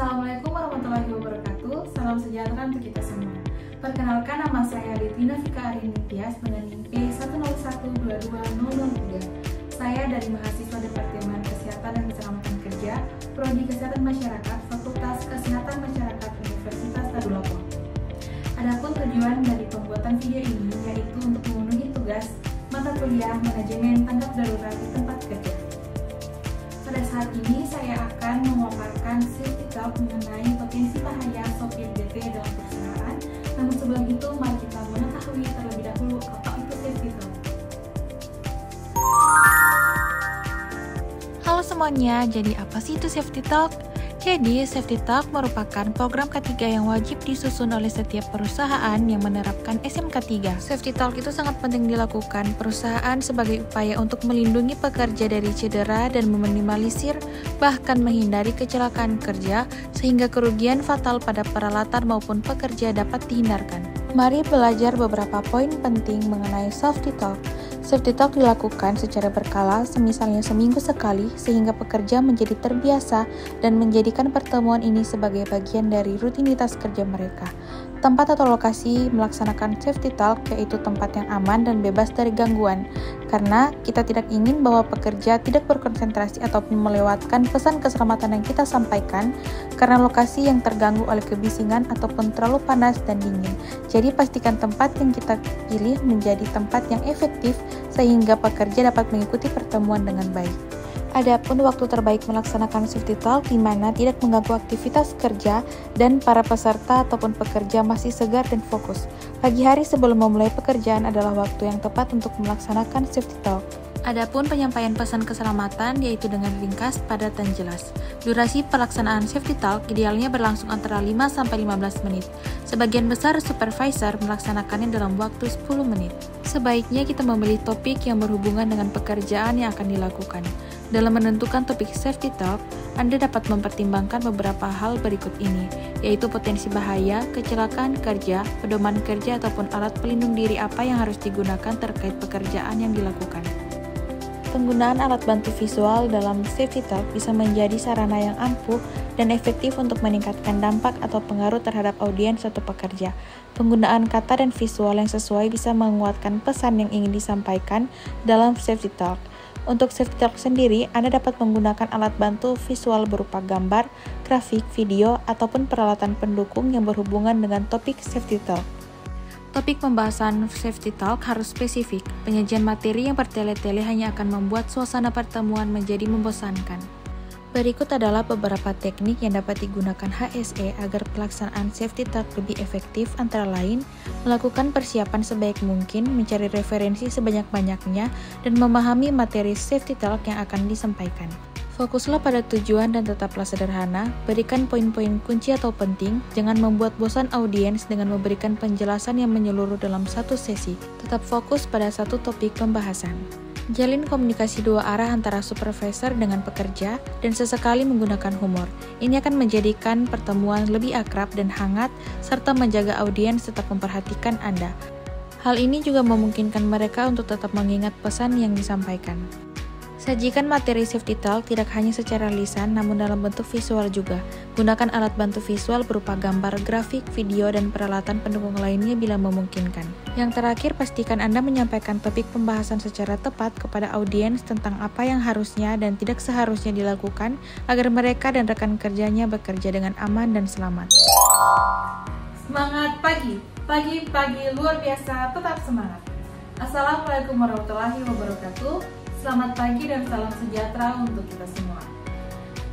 Assalamualaikum warahmatullahi wabarakatuh. Salam sejahtera untuk kita semua. Perkenalkan, nama saya Litina Fika Arini Tias dengan NIM P101220003. Saya dari mahasiswa Departemen Kesehatan dan Keselamatan Kerja, Prodi Kesehatan Masyarakat, Fakultas Kesehatan Masyarakat Universitas Tadulako. Adapun tujuan dari pembuatan video ini yaitu untuk memenuhi tugas mata kuliah manajemen tanggap darurat di tempat kerja. Pada saat ini saya akan memaparkan safety talk mengenai potensi bahaya sopir DP dalam perusahaan. Namun sebelum itu, mari kita mengetahui terlebih dahulu apa itu safety talk. Halo semuanya, jadi apa sih itu safety talk? Jadi, Safety Talk merupakan program ketiga yang wajib disusun oleh setiap perusahaan yang menerapkan SMK 3. Safety Talk itu sangat penting dilakukan perusahaan sebagai upaya untuk melindungi pekerja dari cedera dan meminimalisir bahkan menghindari kecelakaan kerja sehingga kerugian fatal pada peralatan maupun pekerja dapat dihindarkan. Mari belajar beberapa poin penting mengenai Safety Talk. Safety Talk dilakukan secara berkala, semisalnya seminggu sekali, sehingga pekerja menjadi terbiasa dan menjadikan pertemuan ini sebagai bagian dari rutinitas kerja mereka. Tempat atau lokasi melaksanakan Safety Talk yaitu tempat yang aman dan bebas dari gangguan, karena kita tidak ingin bahwa pekerja tidak berkonsentrasi ataupun melewatkan pesan keselamatan yang kita sampaikan karena lokasi yang terganggu oleh kebisingan ataupun terlalu panas dan dingin. Jadi pastikan tempat yang kita pilih menjadi tempat yang efektif sehingga pekerja dapat mengikuti pertemuan dengan baik. Adapun waktu terbaik melaksanakan Safety Talk di mana tidak mengganggu aktivitas kerja dan para peserta ataupun pekerja masih segar dan fokus. Pagi hari sebelum memulai pekerjaan adalah waktu yang tepat untuk melaksanakan Safety Talk. Adapun penyampaian pesan keselamatan yaitu dengan ringkas, padat, dan jelas. Durasi pelaksanaan Safety Talk idealnya berlangsung antara 5-15 menit. Sebagian besar supervisor melaksanakannya dalam waktu 10 menit. Sebaiknya kita memilih topik yang berhubungan dengan pekerjaan yang akan dilakukan. Dalam menentukan topik Safety Talk, Anda dapat mempertimbangkan beberapa hal berikut ini, yaitu potensi bahaya, kecelakaan kerja, pedoman kerja ataupun alat pelindung diri apa yang harus digunakan terkait pekerjaan yang dilakukan. Penggunaan alat bantu visual dalam Safety Talk bisa menjadi sarana yang ampuh dan efektif untuk meningkatkan dampak atau pengaruh terhadap audiens atau pekerja. Penggunaan kata dan visual yang sesuai bisa menguatkan pesan yang ingin disampaikan dalam Safety Talk. Untuk Safety Talk sendiri, Anda dapat menggunakan alat bantu visual berupa gambar, grafik, video, ataupun peralatan pendukung yang berhubungan dengan topik Safety Talk. Topik pembahasan Safety Talk harus spesifik. Penyajian materi yang bertele-tele hanya akan membuat suasana pertemuan menjadi membosankan. Berikut adalah beberapa teknik yang dapat digunakan HSE agar pelaksanaan Safety Talk lebih efektif, antara lain melakukan persiapan sebaik mungkin, mencari referensi sebanyak-banyaknya, dan memahami materi Safety Talk yang akan disampaikan. Fokuslah pada tujuan dan tetaplah sederhana, berikan poin-poin kunci atau penting, jangan membuat bosan audiens dengan memberikan penjelasan yang menyeluruh dalam satu sesi. Tetap fokus pada satu topik pembahasan. Jalin komunikasi dua arah antara supervisor dengan pekerja dan sesekali menggunakan humor. Ini akan menjadikan pertemuan lebih akrab dan hangat serta menjaga audiens tetap memperhatikan Anda. Hal ini juga memungkinkan mereka untuk tetap mengingat pesan yang disampaikan. Sajikan materi Safety Talk tidak hanya secara lisan namun dalam bentuk visual juga. Gunakan alat bantu visual berupa gambar, grafik, video, dan peralatan pendukung lainnya bila memungkinkan. Yang terakhir, pastikan Anda menyampaikan topik pembahasan secara tepat kepada audiens tentang apa yang harusnya dan tidak seharusnya dilakukan agar mereka dan rekan kerjanya bekerja dengan aman dan selamat. Semangat pagi! Pagi luar biasa, tetap semangat! Assalamualaikum warahmatullahi wabarakatuh. Selamat pagi dan salam sejahtera untuk kita semua.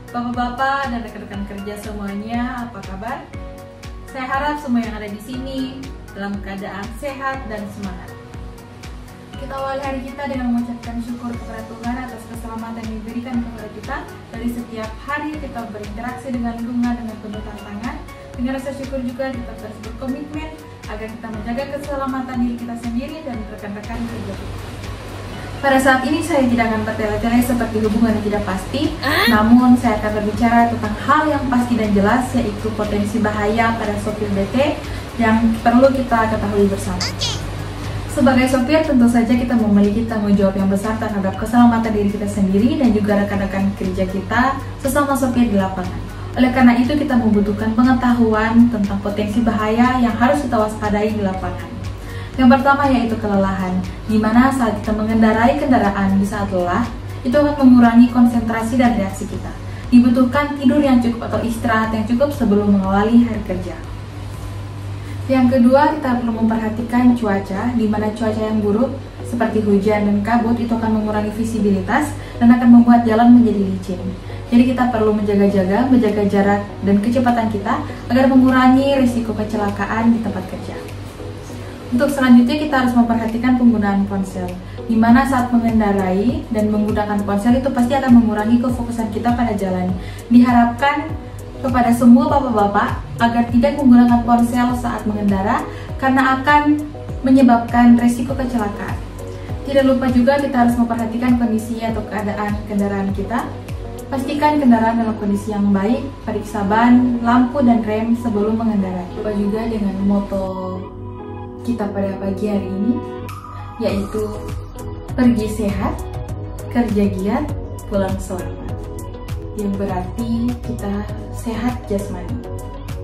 Bapak-bapak dan rekan-rekan kerja semuanya, apa kabar? Saya harap semua yang ada di sini dalam keadaan sehat dan semangat. Kita awali hari kita dengan mengucapkan syukur kepada Tuhan atas keselamatan yang diberikan kepada kita. Dari setiap hari kita berinteraksi dengan lingkungan dengan penuh tantangan. Dengan rasa syukur juga kita terus berkomitmen agar kita menjaga keselamatan diri kita sendiri dan rekan-rekan kerja kita. Pada saat ini saya tidak akan bertele-tele seperti hubungan yang tidak pasti, namun saya akan berbicara tentang hal yang pasti dan jelas, yaitu potensi bahaya pada sopir BT yang perlu kita ketahui bersama. Sebagai sopir, tentu saja kita memiliki tanggung jawab yang besar terhadap keselamatan diri kita sendiri dan juga rekan-rekan kerja kita sesama sopir di lapangan. Oleh karena itu kita membutuhkan pengetahuan tentang potensi bahaya yang harus kita waspadai di lapangan. Yang pertama yaitu kelelahan, di mana saat kita mengendarai kendaraan di saat lelah, itu akan mengurangi konsentrasi dan reaksi kita. Dibutuhkan tidur yang cukup atau istirahat yang cukup sebelum mengawali hari kerja. Yang kedua, kita perlu memperhatikan cuaca, di mana cuaca yang buruk seperti hujan dan kabut itu akan mengurangi visibilitas dan akan membuat jalan menjadi licin. Jadi kita perlu menjaga-jaga, menjaga jarak dan kecepatan kita agar mengurangi risiko kecelakaan di tempat kerja. Untuk selanjutnya kita harus memperhatikan penggunaan ponsel, di mana saat mengendarai dan menggunakan ponsel itu pasti akan mengurangi kefokusan kita pada jalan. Diharapkan kepada semua bapak-bapak agar tidak menggunakan ponsel saat mengendara karena akan menyebabkan risiko kecelakaan. Tidak lupa juga kita harus memperhatikan kondisi atau keadaan kendaraan kita. Pastikan kendaraan dalam kondisi yang baik, periksa ban, lampu, dan rem sebelum mengendarai. Lupa juga dengan moto kita pada pagi hari ini, yaitu pergi sehat, kerja giat, pulang selamat. Yang berarti kita sehat jasmani.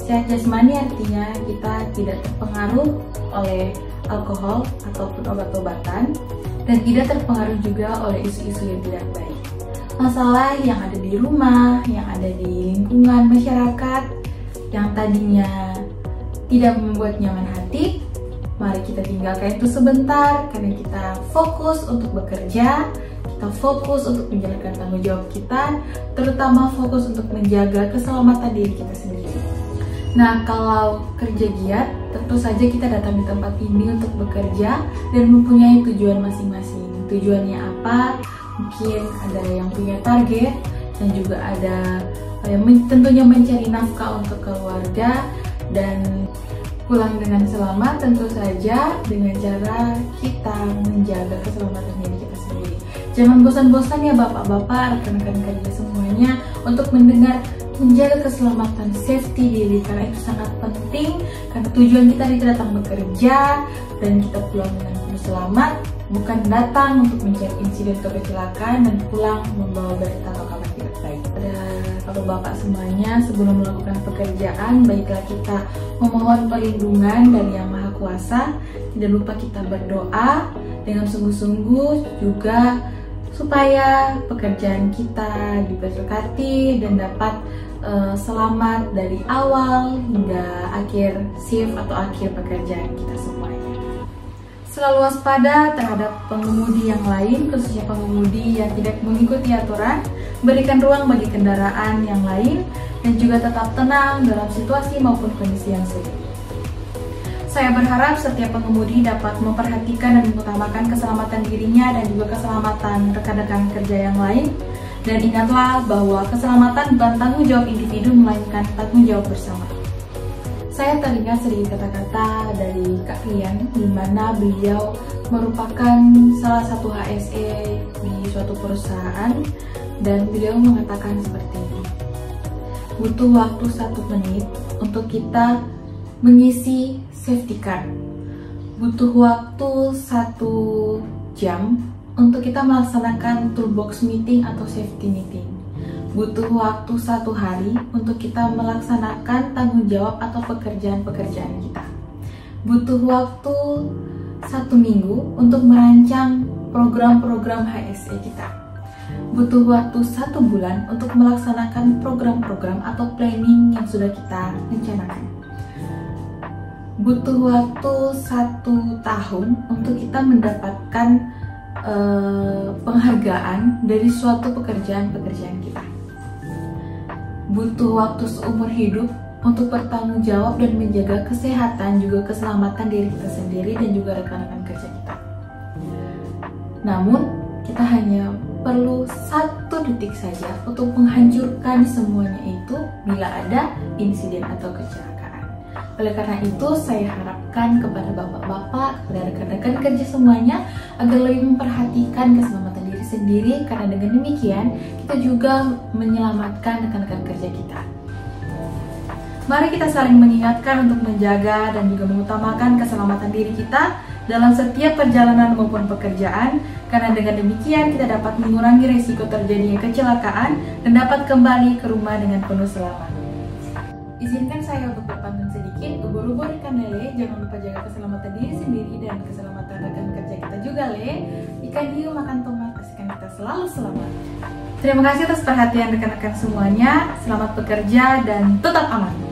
Sehat jasmani artinya kita tidak terpengaruh oleh alkohol ataupun obat-obatan dan tidak terpengaruh juga oleh isu-isu yang tidak baik. Masalah yang ada di rumah, yang ada di lingkungan masyarakat, yang tadinya tidak membuat nyaman hati, mari kita tinggalkan itu sebentar karena kita fokus untuk bekerja, kita fokus untuk menjalankan tanggung jawab kita, terutama fokus untuk menjaga keselamatan diri kita sendiri. Nah, kalau kerja giat, tentu saja kita datang di tempat ini untuk bekerja dan mempunyai tujuan masing-masing. Tujuannya apa? Mungkin ada yang punya target dan juga ada yang tentunya mencari nafkah untuk keluarga dan pulang dengan selamat, tentu saja dengan cara kita menjaga keselamatan diri kita sendiri. Jangan bosan-bosan ya bapak-bapak, rekan-rekan kerja semuanya untuk menjaga keselamatan safety diri karena itu sangat penting karena tujuan kita itu datang bekerja dan kita pulang dengan selamat, bukan datang untuk mencari insiden atau kecelakaan dan pulang membawa berita atau kabar tidak baik. Pada bapak semuanya, sebelum melakukan pekerjaan, baiklah kita memohon perlindungan dari Yang Maha Kuasa. Tidak lupa kita berdoa dengan sungguh-sungguh juga supaya pekerjaan kita diberkati dan dapat selamat dari awal hingga akhir shift atau akhir pekerjaan kita semuanya. Selalu waspada terhadap pengemudi yang lain, khususnya pengemudi yang tidak mengikuti aturan, berikan ruang bagi kendaraan yang lain, dan juga tetap tenang dalam situasi maupun kondisi yang sulit. Saya berharap setiap pengemudi dapat memperhatikan dan mengutamakan keselamatan dirinya dan juga keselamatan rekan-rekan kerja yang lain. Dan ingatlah bahwa keselamatan bukan tanggung jawab individu, melainkan tanggung jawab bersama. Saya teringat sedikit kata-kata dari Kak Rian, di mana beliau merupakan salah satu HSE di suatu perusahaan, dan beliau mengatakan seperti ini. Butuh waktu 1 menit untuk kita mengisi safety card. Butuh waktu 1 jam untuk kita melaksanakan toolbox meeting atau safety meeting. Butuh waktu 1 hari untuk kita melaksanakan tanggung jawab atau pekerjaan-pekerjaan kita. Butuh waktu 1 minggu untuk merancang program-program HSE kita. Butuh waktu 1 bulan untuk melaksanakan program-program atau planning yang sudah kita rencanakan. Butuh waktu 1 tahun untuk kita mendapatkan penghargaan dari suatu pekerjaan-pekerjaan kita. Butuh waktu seumur hidup untuk bertanggung jawab dan menjaga kesehatan juga keselamatan diri kita sendiri dan juga rekan-rekan kerja kita. Namun, kita hanya perlu 1 detik saja untuk menghancurkan semuanya itu bila ada insiden atau kecelakaan. Oleh karena itu, saya harapkan kepada bapak-bapak, kepada rekan-rekan kerja semuanya agar lebih memperhatikan keselamatan diri sendiri, karena dengan demikian kita juga menyelamatkan rekan-rekan kerja kita. Mari kita saling mengingatkan untuk menjaga dan juga mengutamakan keselamatan diri kita dalam setiap perjalanan maupun pekerjaan, karena dengan demikian kita dapat mengurangi risiko terjadinya kecelakaan dan dapat kembali ke rumah dengan penuh selamat. Izinkan saya untuk berpantun sedikit. Ubur-ubur ikan lele, jangan lupa jaga keselamatan diri sendiri dan keselamatan rekan kerja kita juga, Le. Ikan hiu makan tomat, pastikan kita selalu selamat. Terima kasih atas perhatian rekan-rekan semuanya. Selamat bekerja dan tetap aman.